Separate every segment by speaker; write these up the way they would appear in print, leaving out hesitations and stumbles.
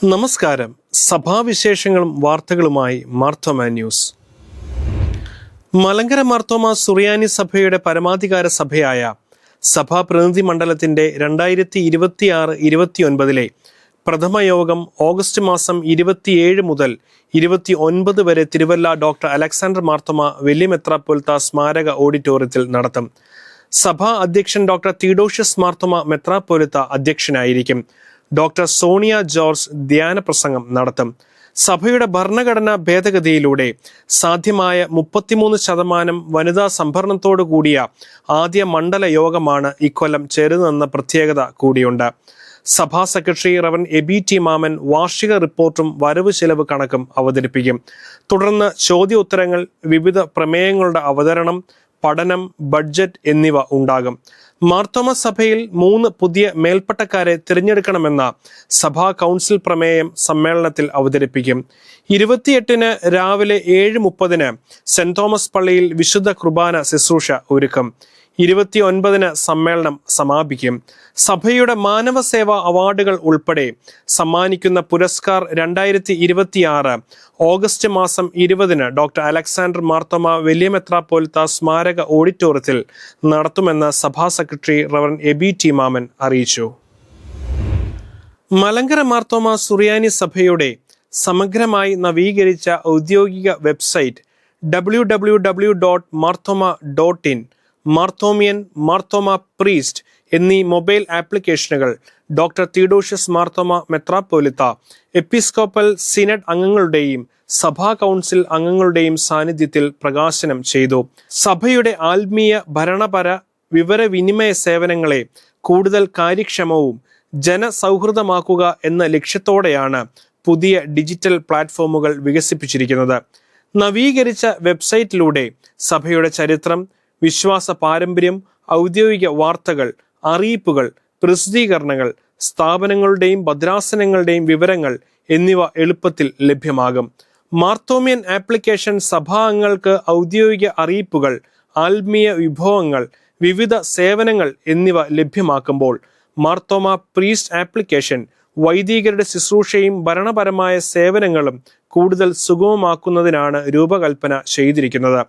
Speaker 1: നമസ്കാരം. സഭാവിശേഷങ്ങളും വാർത്തകളുമായി മാർത്തോമ ന്യൂസ്. മലങ്കര മാർത്തോമ സുറിയാനി സഭയുടെ പരമാധികാര സഭയായ സഭാ പ്രതിനിധി മണ്ഡലത്തിന്റെ 2026-29 പ്രഥമ യോഗം ഓഗസ്റ്റ് മാസം 27 മുതൽ 29 വരെ തിരുവല്ല ഡോക്ടർ അലക്സാണ്ടർ മാർത്തോമ വലിയ മെത്രാപ്പൊലീത്ത സ്മാരക ഓഡിറ്റോറിയത്തിൽ നടത്തും. സഭാ അധ്യക്ഷൻ ഡോക്ടർ തീഡോഷ്യസ് മാർത്തോമ മെത്രാപ്പൊലീത്ത അധ്യക്ഷനായിരിക്കും. ഡോക്ടർ സോണിയ ജോർജ് ധ്യാന പ്രസംഗം നടത്തും. സഭയുടെ ഭരണഘടനാ ഭേദഗതിയിലൂടെ സാധ്യമായ 33% വനിതാ സംഭരണത്തോടു കൂടിയ ആദ്യ മണ്ഡല യോഗമാണ് ഇക്കൊല്ലം ചേരുന്നതെന്ന പ്രത്യേകത കൂടിയുണ്ട്. സഭാ സെക്രട്ടറി റവൻ എബി ടി മാമൻ വാർഷിക റിപ്പോർട്ടും വരവ് ചെലവ് കണക്കും അവതരിപ്പിക്കും. തുടർന്ന് ചോദ്യോത്തരങ്ങൾ, വിവിധ പ്രമേയങ്ങളുടെ അവതരണം, പഠനം, ബഡ്ജറ്റ് എന്നിവ ഉണ്ടാകും. മാർത്തോമ സഭയിൽ 3 പുതിയ മേൽപ്പട്ടക്കാരെ തിരഞ്ഞെടുക്കണമെന്ന സഭാ കൗൺസിൽ പ്രമേയം സമ്മേളനത്തിൽ അവതരിപ്പിക്കും. 28-ന് രാവിലെ 7:30 സെന്റ് തോമസ് പള്ളിയിൽ വിശുദ്ധ കുർബാന ശുശ്രൂഷ ഒരുക്കും. 29-ന് സമ്മേളനം സമാപിക്കും. സഭയുടെ മാനവ സേവാ അവാർഡുകൾ ഉൾപ്പെടെ സമ്മാനിക്കുന്ന പുരസ്കാർ 2026 ഓഗസ്റ്റ് മാസം 20-ന് ഡോക്ടർ അലക്സാണ്ടർ മാർത്തോമ വലിയ മെത്രാപ്പൊലീത്ത സ്മാരക ഓഡിറ്റോറിയത്തിൽ നടത്തുമെന്ന് സഭാ സെക്രട്ടറി റവൻ എബി ടി മാമൻ അറിയിച്ചു. മലങ്കര മാർത്തോമ സുറിയാനി സഭയുടെ സമഗ്രമായി നവീകരിച്ച ഔദ്യോഗിക വെബ്സൈറ്റ് www.marthoma.in, മാർത്തോമിയൻ, മാർത്തോമ പ്രീസ്റ്റ് എന്നീ മൊബൈൽ ആപ്ലിക്കേഷനുകൾ doctor Theodosius Marthoma മെത്രാപ്പൊലീത്ത episcopal synod അംഗങ്ങളുടെയും സഭാ കൗൺസിൽ അംഗങ്ങളുടെയും സാന്നിധ്യത്തിൽ പ്രകാശനം ചെയ്തു. സഭയുടെ ആത്മീയ, ഭരണപര, വിവരവിനിമയ സേവനങ്ങളെ കൂടുതൽ കാര്യക്ഷമവും ജനസൗഹൃദമാക്കുക എന്ന ലക്ഷ്യത്തോടെയാണ് പുതിയ ഡിജിറ്റൽ പ്ലാറ്റ്ഫോമുകൾ വികസിപ്പിച്ചിരിക്കുന്നത്. നവീകരിച്ച വെബ്സൈറ്റിലൂടെ സഭയുടെ ചരിത്രം, വിശ്വാസ പാരമ്പര്യം, ഔദ്യോഗിക വാർത്തകൾ, അറിയിപ്പുകൾ, പ്രസിദ്ധീകരണങ്ങൾ, സ്ഥാപനങ്ങളുടെയും ഭദ്രാസനങ്ങളുടെയും വിവരങ്ങൾ എന്നിവ എളുപ്പത്തിൽ ലഭ്യമാകും. മാർത്തോമിയൻ ആപ്ലിക്കേഷൻ സഭാംഗങ്ങൾക്ക് ഔദ്യോഗിക അറിയിപ്പുകൾ, ആത്മീയ വിഭവങ്ങൾ, വിവിധ സേവനങ്ങൾ എന്നിവ ലഭ്യമാക്കുമ്പോൾ മാർത്തോമ പ്രീസ്റ്റ് ആപ്ലിക്കേഷൻ വൈദികരുടെ ശുശ്രൂഷയും ഭരണപരമായ സേവനങ്ങളും കൂടുതൽ സുഗമമാക്കുന്നതിനാണ് രൂപകൽപ്പന ചെയ്തിരിക്കുന്നത്.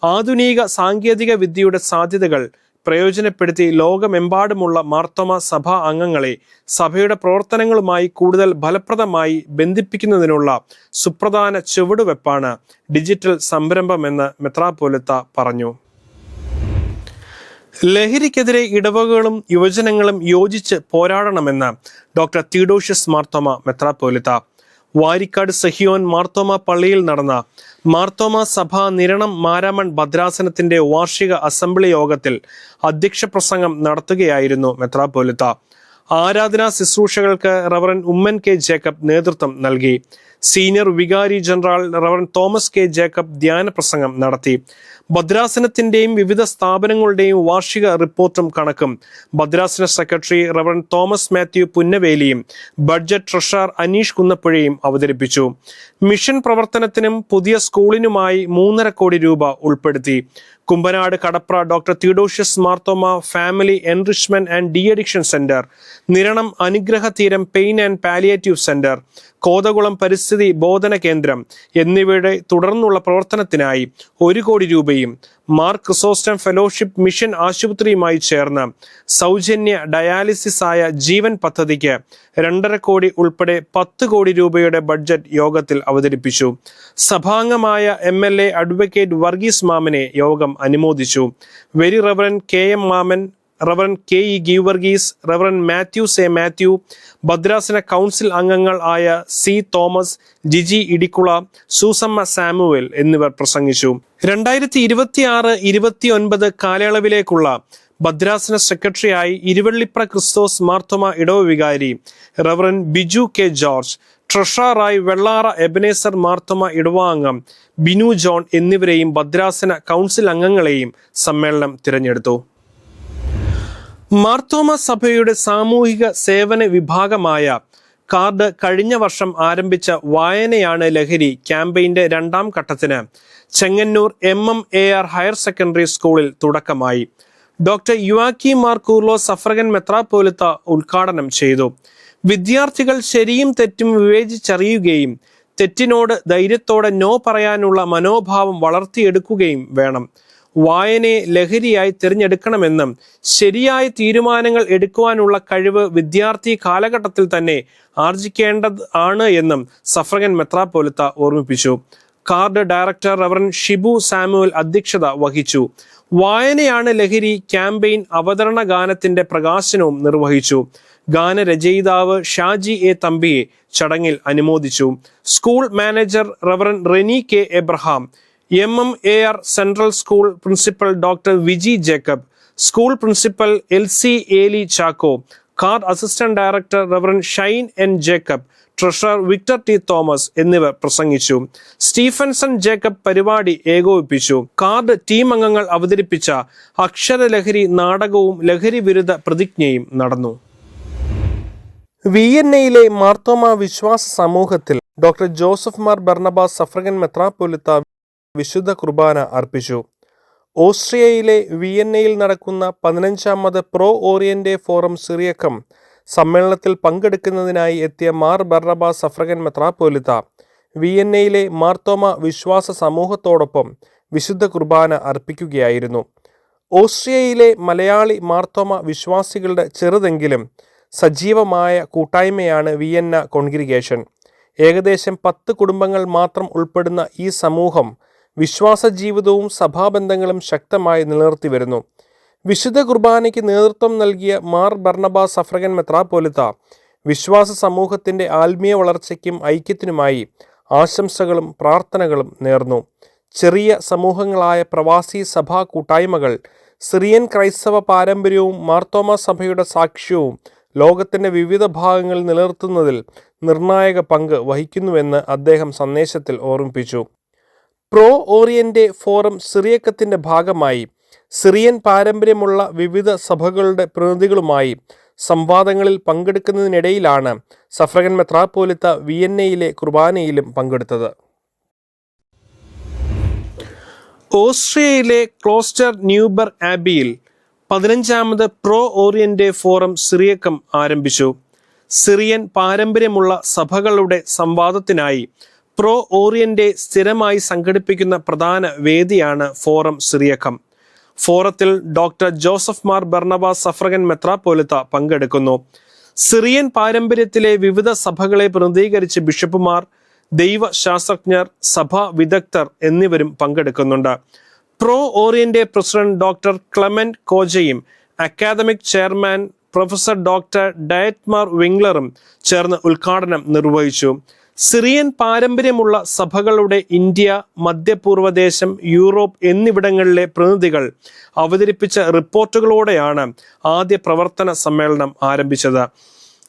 Speaker 1: ആധുനിക സാങ്കേതിക വിദ്യയുടെ സാധ്യതകൾ പ്രയോജനപ്പെടുത്തി ലോകമെമ്പാടുമുള്ള മാർത്തോമ സഭാ അംഗങ്ങളെ സഭയുടെ പ്രവർത്തനങ്ങളുമായി കൂടുതൽ ഫലപ്രദമായി ബന്ധിപ്പിക്കുന്നതിനുള്ള സുപ്രധാന ചുവടുവെപ്പാണ് ഡിജിറ്റൽ സംരംഭമെന്ന് മെത്രാപ്പൊലീത്ത പറഞ്ഞു. ലഹരിക്കെതിരെ ഇടവകകളും യുവജനങ്ങളും യോജിച്ച് പോരാടണമെന്ന് ഡോക്ടർ തീഡോഷ്യസ് മാർത്തോമ മെത്രാപ്പൊലീത്ത വാരിക്കാട് സഹിയോൻ മാർത്തോമ പള്ളിയിൽ നടന്ന മാർത്തോമ സഭ നിരണം മാരാമൺ ഭദ്രാസനത്തിന്റെ വാർഷിക അസംബ്ലി യോഗത്തിൽ അധ്യക്ഷ പ്രസംഗം നടത്തുകയായിരുന്നു മെത്രാപ്പൊലീത്ത. ആരാധനാ ശുശ്രൂഷകൾക്ക് റവറൻ ഉമ്മൻ കെ ജേക്കബ് നേതൃത്വം നൽകി. സീനിയർ വികാരി general reverend Thomas K Jacob ധ്യാന പ്രസംഗം നടത്തി. ഭദ്രാസനത്തിന്റെയും വിവിധ സ്ഥാപനങ്ങളുടെയും വാർഷിക റിപ്പോർട്ടും കണക്കും ഭദ്രാസന സെക്രട്ടറി റവറൻ തോമസ് മാത്യു പുന്നവേലിയും ബഡ്ജറ്റ് ട്രഷറർ അനീഷ് കുന്നപ്പുഴയും അവതരിപ്പിച്ചു. മിഷൻ പ്രവർത്തനത്തിനും പുതിയ സ്കൂളിനുമായി 3.5 കോടി രൂപ ഉൾപ്പെടുത്തി. Kumbanad Kadapra Doctor Theodosius Marthoma Family Enrichment and De Addiction Centre, Niranam Anugraha Theeram Pain and Palliative Centre, Kothakulam പരിസ്ഥിതി ബോധന കേന്ദ്രം എന്നിവയുടെ തുടർന്നുള്ള പ്രവർത്തനത്തിനായി 1 കോടി രൂപയും മാർ ക്രിസോസ്റ്റം ഫെലോഷിപ്പ് മിഷൻ ആശുപത്രിയുമായി ചേർന്ന് സൗജന്യ ഡയാലിസിസ് ആയ ജീവൻ പദ്ധതിക്ക് 2.5 കോടി ഉൾപ്പെടെ 10 കോടി രൂപയുടെ ബഡ്ജറ്റ് യോഗത്തിൽ അവതരിപ്പിച്ചു. സഭാംഗമായ MLA അഡ്വക്കേറ്റ് വർഗീസ് മാമനെ യോഗം അനുമോദിച്ചു. Very Reverend KM Mammen, Reverend KE Geevarghese, Reverend Mathews A Mathew, ഭദ്രാസന കൗൺസിൽ അംഗങ്ങൾ ആയ C Thomas, Jiji Idicula, Susamma Samuel എന്നിവർ പ്രസംഗിച്ചു. 2026-29 കാലയളവിലേക്കുള്ള ഭദ്രാസന സെക്രട്ടറിയായി ഇരുവള്ളിപ്ര ക്രിസ്തോസ് മാർത്തോമ ഇടവ വികാരി റവറൻ ബിജു കെ ജോർജ്, ട്രഷററായി വെള്ളാറ എബനേസർ മാർത്തോമ ഇടവാംഗം ബിനു ജോൺ എന്നിവരെയും ഭദ്രാസന കൗൺസിൽ അംഗങ്ങളെയും സമ്മേളനം തിരഞ്ഞെടുത്തു. മാർത്തോമ സഭയുടെ സാമൂഹിക സേവന വിഭാഗമായ കാർഡ് കഴിഞ്ഞ വർഷം ആരംഭിച്ച വായനയാണ് ലഹരി ക്യാമ്പയിന്റെ 2ാം ഘട്ടത്തിന് ചെങ്ങന്നൂർ MMAR ഹയർ സെക്കൻഡറി സ്കൂളിൽ തുടക്കമായി. ഡോക്ടർ യുവാക്കി മാർ കൂർലോസ് സഫ്രഗൻ മെത്രാപ്പൊലീത്ത ഉദ്ഘാടനം ചെയ്തു. വിദ്യാർത്ഥികൾ ശരിയും തെറ്റും വിവേചിച്ചറിയുകയും തെറ്റിനോട് ധൈര്യത്തോടെ നോ പറയാനുള്ള മനോഭാവം വളർത്തിയെടുക്കുകയും വേണം. വായനയെ ലഹരിയായി തിരഞ്ഞെടുക്കണമെന്നും ശരിയായ തീരുമാനങ്ങൾ എടുക്കുവാനുള്ള കഴിവ് വിദ്യാർത്ഥി കാലഘട്ടത്തിൽ തന്നെ ആർജിക്കേണ്ടത് ആണ് എന്നും സഫ്രഗൻ മെത്രാപ്പോലിത്ത ഓർമ്മിപ്പിച്ചു. Card director reverend Shibu Samuel അധ്യക്ഷത വഹിച്ചു. വായനയാണ് ലഹരി ക്യാമ്പയിൻ അവതരണ ഗാനത്തിന്റെ പ്രകാശനവും നിർവഹിച്ചു. ഗാനരചയിതാവ് ഷാജി എ തമ്പിയെ ചടങ്ങിൽ അനുമോദിച്ചു. School manager reverend Reni K Abraham, MMAR central school principal doctor Viji Jacob, school principal LC Eli Chacko, card assistant director reverend Shine N Jacob, treasurer Victor T Thomas എന്നിവർ പ്രസംഗിച്ചു. സ്റ്റീഫൻസൺ ജേക്കബ് പരിപാടി ഏകോപിപ്പിച്ചു. കാർഡ് ടീം അംഗങ്ങൾ അവതരിപ്പിച്ച അക്ഷരലഹരി നാടകവും ലഹരി വിരുദ്ധ പ്രതിജ്ഞയും നടന്നു. വിയന്നയിലെ മാർത്തോമ വിശ്വാസ സമൂഹത്തിൽ Doctor Joseph Mar Barnabas Suffragan മെത്രാപ്പോലിത്ത വിശുദ്ധ കുർബാന അർപ്പിച്ചു. ഓസ്ട്രിയയിലെ വിയന്നയിൽ നടക്കുന്ന 15ാമത് പ്രോ ഓറിയന്റെ ഫോറം സിറിയക്കം സമ്മേളനത്തിൽ പങ്കെടുക്കുന്നതിനായി എത്തിയ മാർ ബർണബാസ് സഫ്രഗൻ മെത്രാപ്പോലിത്ത വിയന്നയിലെ മാർത്തോമ വിശ്വാസ സമൂഹത്തോടൊപ്പം വിശുദ്ധ കുർബാന അർപ്പിക്കുകയായിരുന്നു. ഓസ്ട്രിയയിലെ മലയാളി മാർത്തോമ വിശ്വാസികളുടെ ചെറുതെങ്കിലും സജീവമായ കൂട്ടായ്മയാണ് വിയന്ന കോൺഗ്രിഗേഷൻ. ഏകദേശം 10 കുടുംബങ്ങൾ മാത്രം ഉൾപ്പെടുന്ന ഈ സമൂഹം വിശ്വാസ ജീവിതവും സഭാബന്ധങ്ങളും ശക്തമായി നിലനിർത്തി വരുന്നു. വിശുദ്ധ കുർബാനയ്ക്ക് നേതൃത്വം നൽകിയ മാർ ബർണബാസ് സഫ്രഗൻ മെത്രാപ്പോലിത്ത വിശ്വാസ സമൂഹത്തിൻ്റെ ആത്മീയ വളർച്ചയ്ക്കും ഐക്യത്തിനുമായി ആശംസകളും പ്രാർത്ഥനകളും നേർന്നു. ചെറിയ സമൂഹങ്ങളായ പ്രവാസി സഭാ കൂട്ടായ്മകൾ സിറിയൻ ക്രൈസ്തവ പാരമ്പര്യവും മാർത്തോമ സഭയുടെ സാക്ഷ്യവും ലോകത്തിൻ്റെ വിവിധ ഭാഗങ്ങളിൽ നിലനിർത്തുന്നതിൽ നിർണായക പങ്ക് വഹിക്കുന്നുവെന്ന് അദ്ദേഹം സന്ദേശത്തിൽ ഓർമ്മിപ്പിച്ചു. പ്രോ ഓറിയന്റെ ഫോറം സിറിയക്കത്തിൻ്റെ ഭാഗമായി സിറിയൻ പാരമ്പര്യമുള്ള വിവിധ സഭകളുടെ പ്രതിനിധികളുമായി സംവാദങ്ങളിൽ പങ്കെടുക്കുന്നതിനിടയിലാണ് സഫ്രഗൻ മെത്രാപ്പോലിത്ത വിയന്നയിലെ കുർബാനയിലും പങ്കെടുത്തത്. ഓസ്ട്രിയയിലെ ക്ലോസ്റ്റർ ന്യൂബർ ആബിയിൽ 15ാമത് പ്രോ ഓറിയന്റെ ഫോറം സിറിയക്കം ആരംഭിച്ചു. സിറിയൻ പാരമ്പര്യമുള്ള സഭകളുടെ സംവാദത്തിനായി പ്രോ ഓറിയന്റെ സ്ഥിരമായി സംഘടിപ്പിക്കുന്ന പ്രധാന വേദിയാണ് ഫോറം സിറിയക്കം. ഫോറത്തിൽ Doctor Joseph Mar Barnabas Suffragan മെത്രാപ്പോലിത്ത പങ്കെടുക്കുന്നു. സിറിയൻ പാരമ്പര്യത്തിലെ വിവിധ സഭകളെ പ്രതിനിധീകരിച്ച് ബിഷപ്പുമാർ, ദൈവശാസ്ത്രജ്ഞർ, സഭാ വിദഗ്ധർ എന്നിവരും പങ്കെടുക്കുന്നുണ്ട്. Pro Oriente President Doctor Clement കോജയും academic chairman Professor Doctor Dietmar വിംഗ്ലറും ചേർന്ന് ഉദ്ഘാടനം നിർവഹിച്ചു. സിറിയൻ പാരമ്പര്യമുള്ള സഭകളുടെ ഇന്ത്യ, മധ്യപൂർവ്വദേശം, യൂറോപ്പ് എന്നിവിടങ്ങളിലെ പ്രതിനിധികൾ അവതരിപ്പിച്ച റിപ്പോർട്ടുകളോടെയാണ് ആദ്യ പ്രവർത്തന സമ്മേളനം ആരംഭിച്ചത്.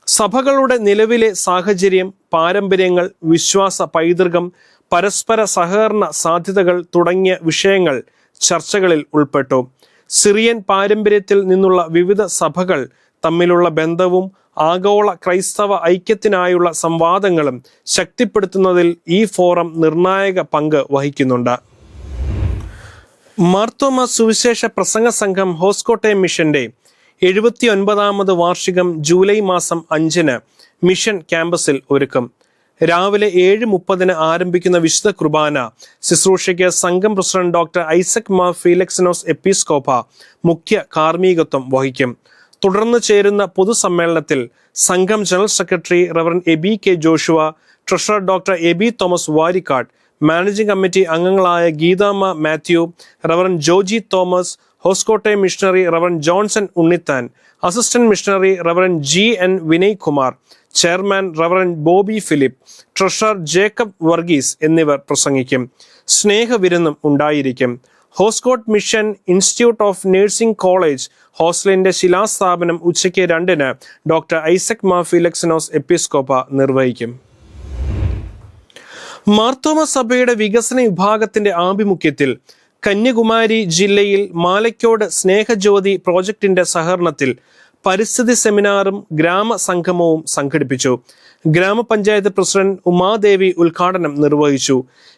Speaker 1: സഭകളുടെ നിലവിലെ സാഹചര്യം, പാരമ്പര്യങ്ങൾ, വിശ്വാസ പൈതൃകം, പരസ്പര സഹകരണ സാധ്യതകൾ തുടങ്ങിയ വിഷയങ്ങൾ ചർച്ചകളിൽ ഉൾപ്പെട്ടു. സിറിയൻ പാരമ്പര്യത്തിൽ നിന്നുള്ള വിവിധ സഭകൾ തമ്മിലുള്ള ബന്ധവും ആഗോള ക്രൈസ്തവ ഐക്യത്തിനായുള്ള സംവാദങ്ങളും ശക്തിപ്പെടുത്തുന്നതിൽ ഈ ഫോറം നിർണായക പങ്ക് വഹിക്കുന്നുണ്ട്. മാർത്തോമ സുവിശേഷ പ്രസംഗ സംഘം ഹോസ്കോട്ടയം മിഷന്റെ 79ാമത് വാർഷികം ജൂലൈ മാസം 5-ന് മിഷൻ ക്യാമ്പസിൽ ഒരുക്കും. രാവിലെ 7:30 ആരംഭിക്കുന്ന വിശുദ്ധ കുർബാന ശുശ്രൂഷയ്ക്ക് സംഘം President Doctor Isaac Mar Philoxenos എപ്പിസ്കോപ്പ മുഖ്യ കാർമ്മികത്വം വഹിക്കും. തുടർന്ന് ചേരുന്ന പൊതുസമ്മേളനത്തിൽ സംഘം general secretary reverend Aby K Joshua, treasurer Doctor Aby Thomas Varikkad, managing committee അംഗങ്ങളായ Geethamma Mathew, Reverend Joji Thomas, ഹോസ്കോട്ടയം missionary Reverend Johnson Unnithan, assistant missionary Reverend GN Vinay Kumar, chairman Reverend Bobby Philip, treasurer Jacob Varghese എന്നിവർ പ്രസംഗിക്കും. സ്നേഹവിരുന്നും ഉണ്ടായിരിക്കും. Hoskote Mission Institute of Nursing College ഹോസ്റ്റലിന്റെ ശിലാസ്ഥാപനം ഉച്ചയ്ക്ക് 2-ന് ഡോക്ടർ ഐസക് മാർ ഫീലക്സിനോസ് എപ്പിസ്കോപ്പ നിർവഹിക്കും. മാർത്തോമ സഭയുടെ വികസന വിഭാഗത്തിന്റെ ആഭിമുഖ്യത്തിൽ കന്യാകുമാരി ജില്ലയിൽ മാലയ്ക്കോട് സ്നേഹജ്യോതി പ്രോജക്ടിന്റെ സഹകരണത്തിൽ പരിസ്ഥിതി സെമിനാറും ഗ്രാമ സംഗമവും സംഘടിപ്പിച്ചു. ഗ്രാമപഞ്ചായത്ത് പ്രസിഡന്റ് ഉമാദേവി ഉദ്ഘാടനം നിർവഹിച്ചു.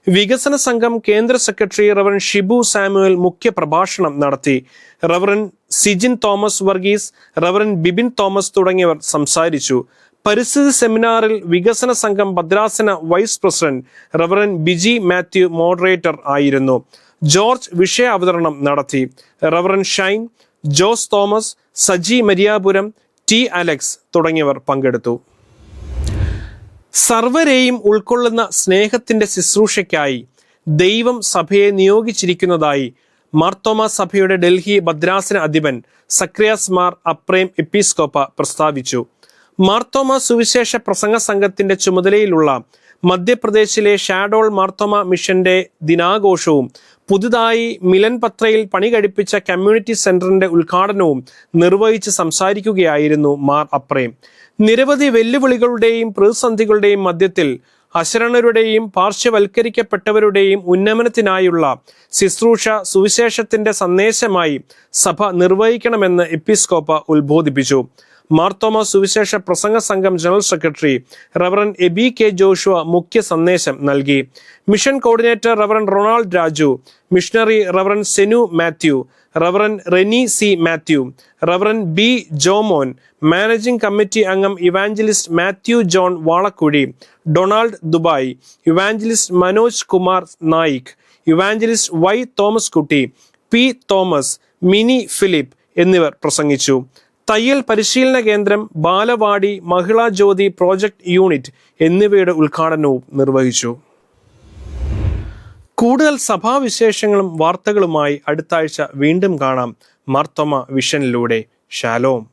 Speaker 1: വികസന സംഘം കേന്ദ്ര സെക്രട്ടറി റവറൻ ഷിബു സാമുവൽ മുഖ്യ പ്രഭാഷണം നടത്തി. റവറൻ സിജിൻ തോമസ് വർഗീസ്, റവറൻ ബിബിൻ തോമസ് തുടങ്ങിയവർ സംസാരിച്ചു. പരിസ്ഥിതി സെമിനാറിൽ വികസന സംഘം ഭദ്രാസന vice president reverend Biji Mathew moderator ആയിരുന്നു. ജോർജ് വിഷയ അവതരണം നടത്തി. റവറൻ ഷൈൻ, ജോസ് തോമസ്, സജി മരിയാപുരം, ടി അലക്സ് തുടങ്ങിയവർ പങ്കെടുത്തു. സർവരെയും ഉൾക്കൊള്ളുന്ന സ്നേഹത്തിന്റെ ശുശ്രൂഷയ്ക്കായി ദൈവം സഭയെ നിയോഗിച്ചിരിക്കുന്നതായി മാർത്തോമാ സഭയുടെ ഡൽഹി ഭദ്രാസന അധിപൻ സക്രിയാസ് മാർ അപ്രേം എപ്പിസ്കോപ്പ പ്രസ്താവിച്ചു. മാർത്തോമാ സുവിശേഷ പ്രസംഗ സംഘത്തിന്റെ ചുമതലയിലുള്ള മധ്യപ്രദേശിലെ ഷാഡോൾ മാർത്തോമാ മിഷന്റെ ദിനാഘോഷവും പുതുതായി മിലൻ പത്രയിൽ പണി കഴിപ്പിച്ച കമ്മ്യൂണിറ്റി സെന്ററിന്റെ ഉദ്ഘാടനവും നിർവഹിച്ച് സംസാരിക്കുകയായിരുന്നു മാർ അപ്രേം. നിരവധി വെല്ലുവിളികളുടെയും പ്രതിസന്ധികളുടെയും മധ്യത്തിൽ അശരണരുടെയും പാർശ്വവൽക്കരിക്കപ്പെട്ടവരുടെയും ഉന്നമനത്തിനായുള്ള ശുശ്രൂഷ സുവിശേഷത്തിന്റെ സന്ദേശമായി സഭ നിർവഹിക്കണമെന്ന് എപ്പിസ്കോപ്പ ഉത്ബോധിപ്പിച്ചു. മാർത്തോമാ സുവിശേഷ പ്രസംഗ സംഘം general secretary reverend Aby K Joshua മുഖ്യ സന്ദേശം നൽകി. Mission coordinator reverend Ronald Raju, missionary reverend Senu Mathew, reverend Reni C Mathew, reverend B Jomon, managing committee അംഗം evangelist Mathew John Valakuzhi, Donald Dubai, evangelist Manoj Kumar Naik, evangelist Y Thomas Kutty, P Thomas, Mini Philip എന്നിവർ പ്രസംഗിച്ചു. തയ്യൽ പരിശീലന കേന്ദ്രം, ബാലവാടി, മഹിളാ ജ്യോതി പ്രോജക്ട് യൂണിറ്റ് എന്നിവയുടെ ഉദ്ഘാടനവും നിർവഹിച്ചു. കൂടുതൽ സഭാവിശേഷങ്ങളും വാർത്തകളുമായി അടുത്ത ആഴ്ച വീണ്ടും കാണാം മാർത്തോമാ വിഷനിലൂടെ. ഷാലോം.